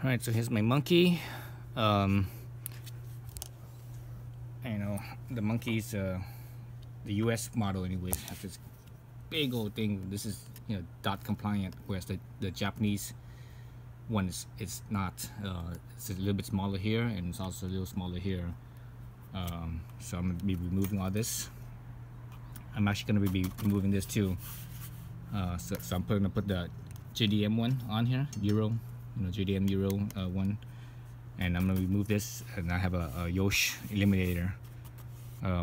Alright, so here's my monkey. You know, the monkey's the US model anyways has this big old thing. This is, you know, dot compliant, whereas the Japanese one is not. It's a little bit smaller here, and it's also a little smaller here. So I'm gonna be removing all this. I'm actually gonna be removing this too. So I'm gonna put the JDM one on here, Euro, you know, JDM Euro one, and I'm gonna remove this, and I have a Yosh eliminator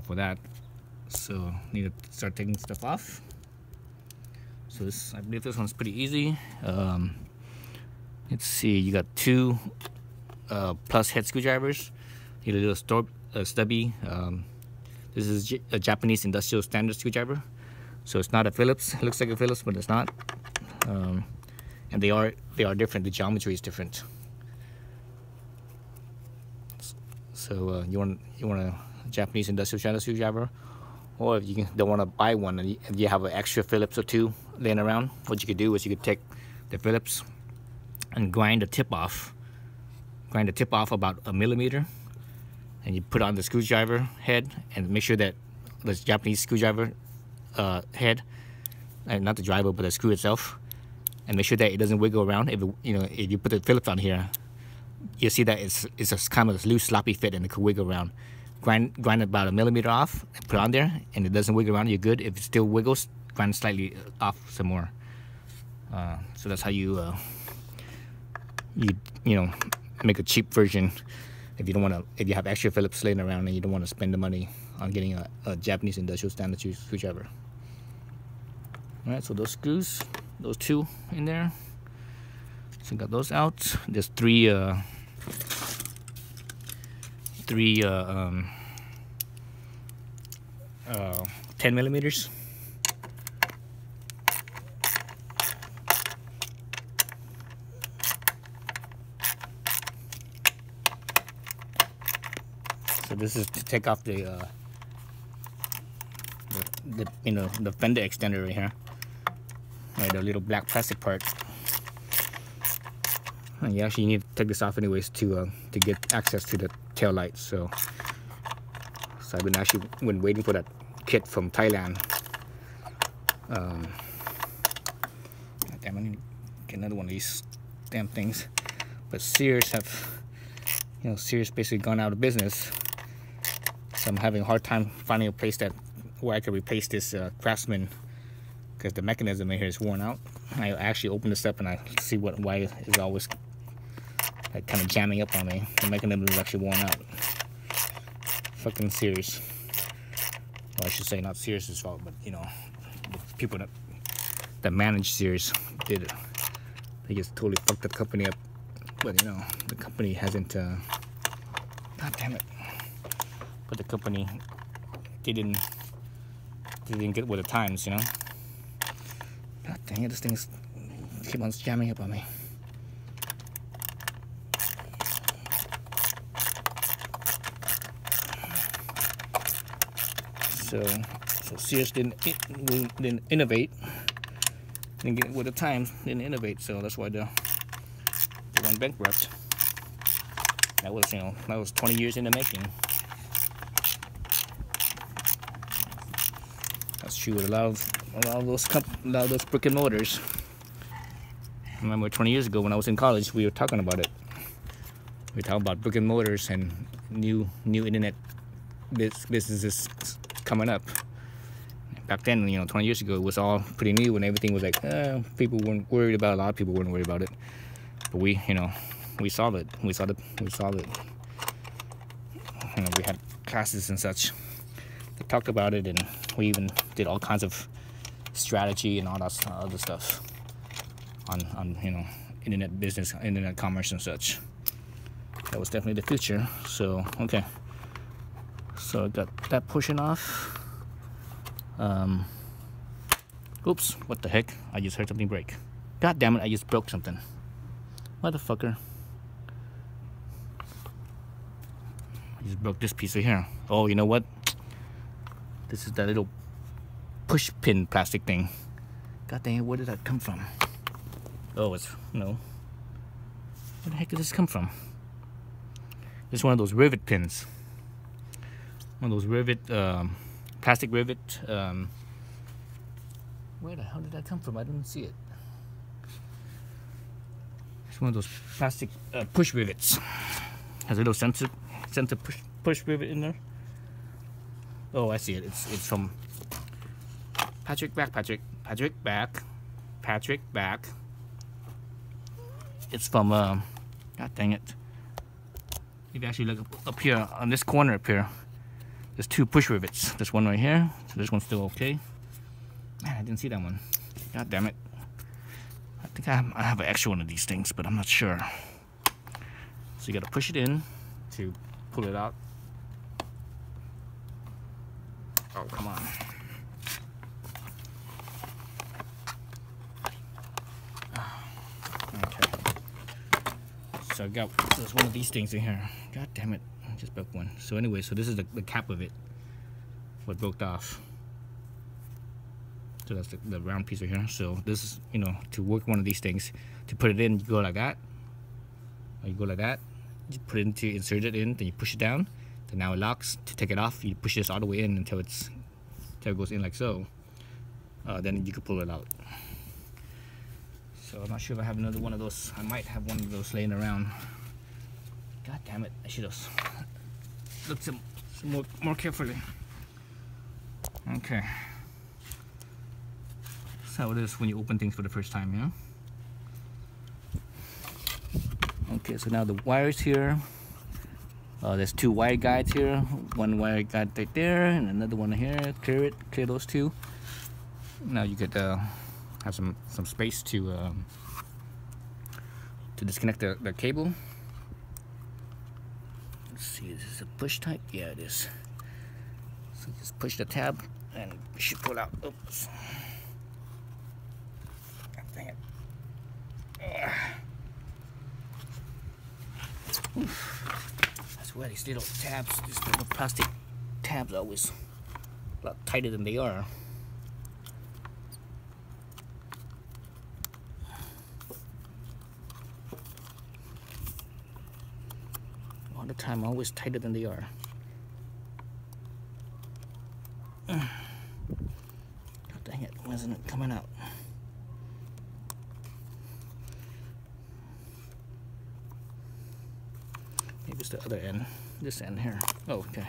for that. So need to start taking stuff off. So this, I believe this one's pretty easy. Let's see, you got two plus head screwdrivers. Need a little stubby. This is a Japanese industrial standard screwdriver, so it's not a Phillips. It looks like a Phillips, but it's not. And they are different. The geometry is different. So you want a Japanese industrial standard screwdriver, or if you don't want to buy one and you have an extra Phillips or two laying around, what you could do is you could take the Phillips and grind the tip off. Grind the tip off about 1 millimeter, and you put on the screwdriver head and make sure that the Japanese screwdriver head, not the driver but the screw itself, and make sure that it doesn't wiggle around. If if you put the Phillips on here, you'll see that it's a kind of a loose sloppy fit and it could wiggle around. Grind about 1 millimeter off and put on there, and it doesn't wiggle around, you're good. If it still wiggles, grind slightly off some more. So that's how you make a cheap version if you don't want to. If you have extra Phillips laying around and you don't want to spend the money on getting a Japanese industrial standard screwdriver. All right, so those screws, those two in there. So got those out. There's three 10 millimeters. So this is to take off the fender extender right here, right, the little black plastic part. And you actually need to take this off anyways to get access to the tail lights. So I've been waiting for that kit from Thailand. God damn, I need to get another one of these damn things. But Sears have, Sears basically gone out of business. So I'm having a hard time finding a place where I can replace this Craftsman, because the mechanism in here is worn out. I actually open this up and I see why it's always kind of jamming up on me. The mechanism is actually worn out. Fucking Sears. Well, I should say not Sears' fault, but the people that manage Sears did it. They just totally fucked the company up. But the company hasn't. God damn it! But the company didn't get with the times, God dang it! This thing's keep on jamming up on me. So Sears didn't innovate, didn't get with the times, didn't innovate. So that's why they went bankrupt. That was 20 years in the making. That's true with a lot of those brick and mortars. I remember 20 years ago when I was in college, we were talking about it. We were talking about brick and mortars and new internet businesses coming up. Back then, 20 years ago, it was all pretty new and everything was like, people weren't worried about it. A lot of people weren't worried about it. But we saw it. We saw it. We had classes and such that talked about it, and we even did all kinds of strategy and all that other stuff on internet business, internet commerce and such. That was definitely the future. So okay. So I got that portion off. Oops, what the heck? I just heard something break. God damn it, I just broke something. Motherfucker. I just broke this piece right here. Oh, you know what? This is that little push pin plastic thing. God dang it, where did that come from? Oh, it's, Where the heck did this come from? This is one of those rivet pins. One of those rivet, plastic rivet. Where the hell did that come from? I didn't see it. It's one of those plastic push rivets. Has a little center push rivet in there. Oh, I see it. It's from Patrick back. It's from God dang it. If you actually look up here on this corner up here, there's 2 push rivets. There's one right here, so this one's still okay. Man, I didn't see that one. God damn it. I think I have an extra one of these things, but I'm not sure. So you gotta push it in to pull it out. Oh, come on. Okay. So I got, there's one of these things in here. God damn it. I just broke one. So anyway, so this is the cap of it. What broke off. So that's the round piece right here. So this is, you know, to work one of these things. To put it in, you go like that. Or you go like that. You put it in to insert it in, then you push it down. Then now it locks. To take it off, you push this all the way in until it goes in like so. Then you can pull it out. So I'm not sure if I have another one of those. I might have one of those laying around. God damn it! I should have looked some more carefully. Okay. That's how it is when you open things for the first time, yeah. Okay, so now the wires here. There's 2 wire guides here. One wire guide right there, and another one here. Clear those 2. Now you could have some space to disconnect the cable. Let's see, is this a push type? Yeah, it is. So just push the tab, and it should pull out. Oops. God dang it. I swear these little tabs, these little plastic tabs are always a lot tighter than they are. All the time, always tighter than they are. God dang it, why isn't it coming out? Maybe it's the other end, this end here. Oh, okay.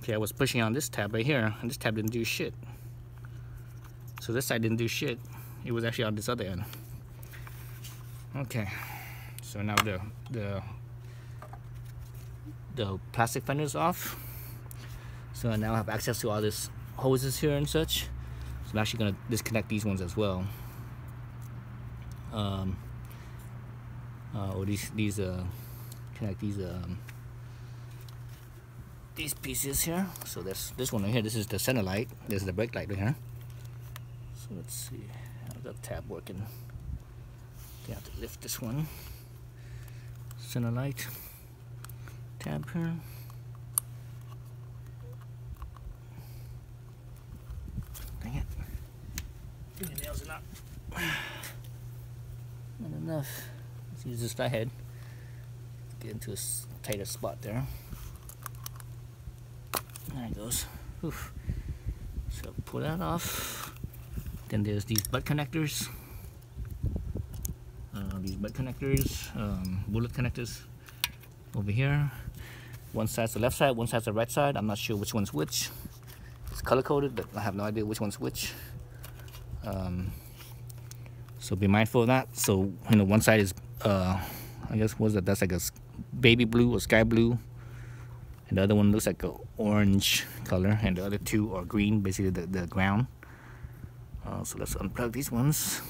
Okay, I was pushing on this tab right here, and this tab didn't do shit. So this side didn't do shit. It was actually on this other end. Okay, so now the plastic fender is off. So I now have access to all these hoses here and such. So I'm actually gonna disconnect these ones as well. Or connect these pieces here. So there's this one right here. This is the center light. This is the brake light right here. So let's see how's that tab working. You have to lift this one. Center light tab here. Dang it. Fingernails are not enough. Let's use this flathead. Get into a tighter spot there. There it goes. Oof. So pull that off. Then there's these butt connectors. Bullet connectors over here. One side's the left side, one side's the right side. I'm not sure which one's which. It's color coded, but I have no idea which one's which. So be mindful of that. So, you know, one side is, I guess, that's like a baby blue or sky blue. And the other one looks like an orange color. And the other 2 are green, basically the ground. So let's unplug these ones.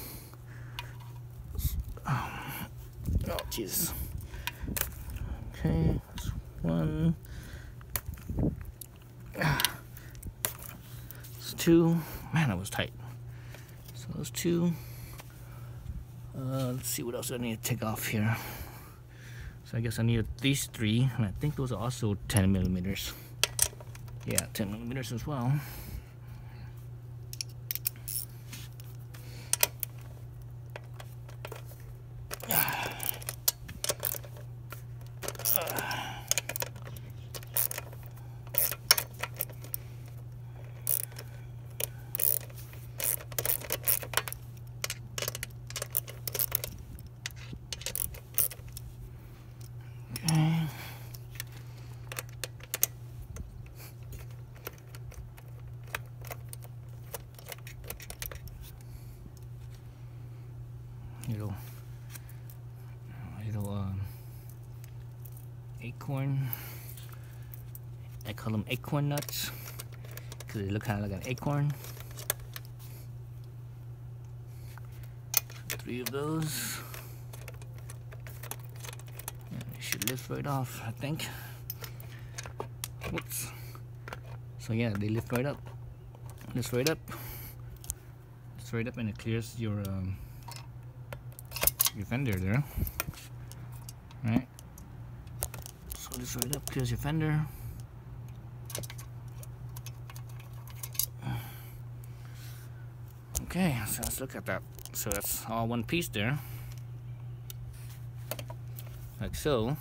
Oh, Jesus. Okay, that's 1. It's 2. Man, that was tight. So those 2. Let's see what else I need to take off here. So I guess I need these 3, and I think those are also 10 millimeters. Yeah, 10 millimeters as well. Okay. Little acorn. I call them acorn nuts because they look kind of like an acorn. 3 of those. And they should lift right off, I think. Whoops. So yeah, they lift right up. Lift right up. Lift right up, and it clears your fender there. Right. So this right up clears your fender. Okay, so let's look at that. So that's all one piece there, like so.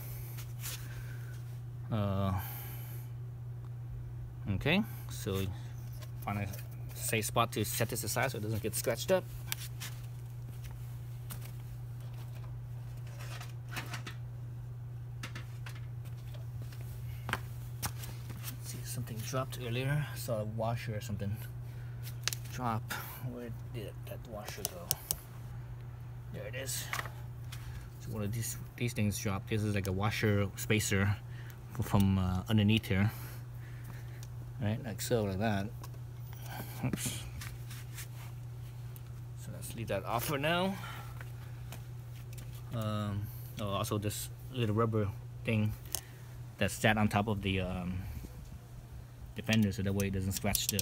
Okay, so find a safe spot to set this aside so it doesn't get scratched up. Let's see, something dropped earlier. I saw a washer or something drop. Where did that washer go? There it is. So one of these things dropped. This is like a washer spacer from underneath here. Right, like so, like that. Oops. So let's leave that off for now. Oh, also this little rubber thing that sat on top of the fender, so that way it doesn't scratch the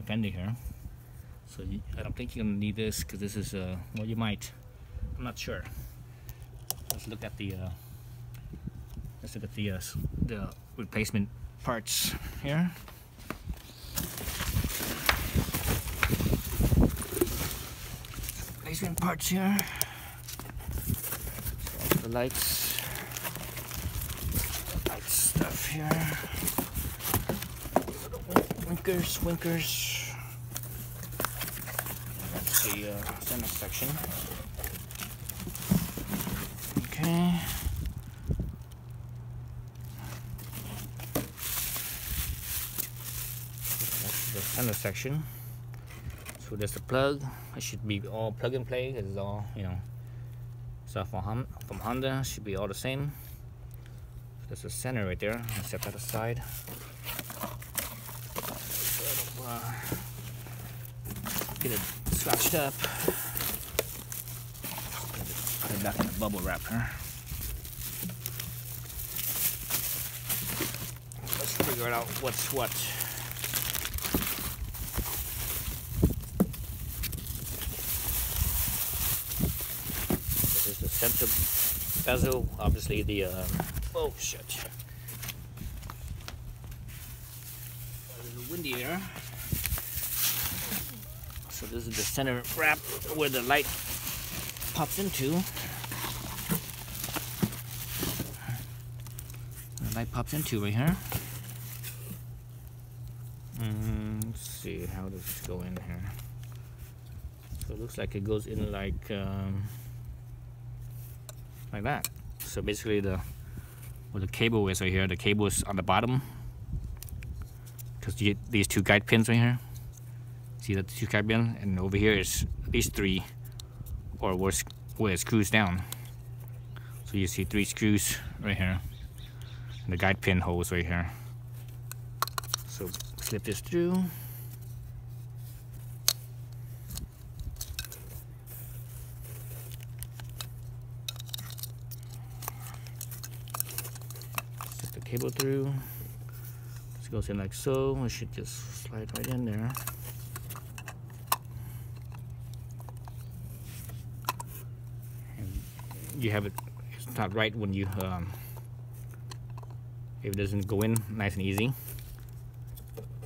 fender here. So I don't think you're gonna need this because this is well, you might. I'm not sure. Let's look at the replacement parts here. Replacement parts here. So the light stuff here. Winkers. That's the center section. Okay. That's the center section. So there's the plug. It should be all plug and play. It's all, you know, stuff from Honda. Should be all the same. So there's the center right there. I'll set that aside. Get it scratched up. Put it back in the bubble wrap here. Let's figure out what's what. This is the center bezel. Obviously the oh shit. A little windy here. So this is the center wrap where the light pops into. The light pops into right here. Let's see how does this go in here. So it looks like it goes in like that. So basically where the cable is right here, the cable is on the bottom. Because these 2 guide pins right here. See that 2 guide pins, and over here is these 3, or where it screws down. So you see 3 screws right here, and the guide pin holes right here. So slip this through. Slip the cable through. This goes in like so. It should just slide right in there. You have it, it's not right when you if it doesn't go in nice and easy.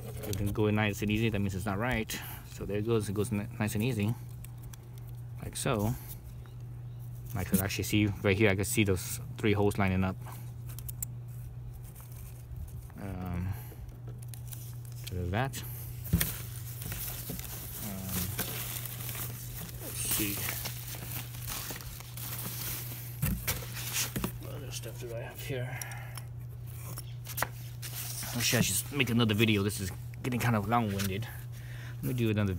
If it doesn't go in nice and easy, that means it's not right. So there it goes nice and easy, like so. I could actually see right here, I could see those 3 holes lining up. that. Let's see. What other stuff do I have here? Actually, I should make another video. This is getting kind of long-winded. Let me do another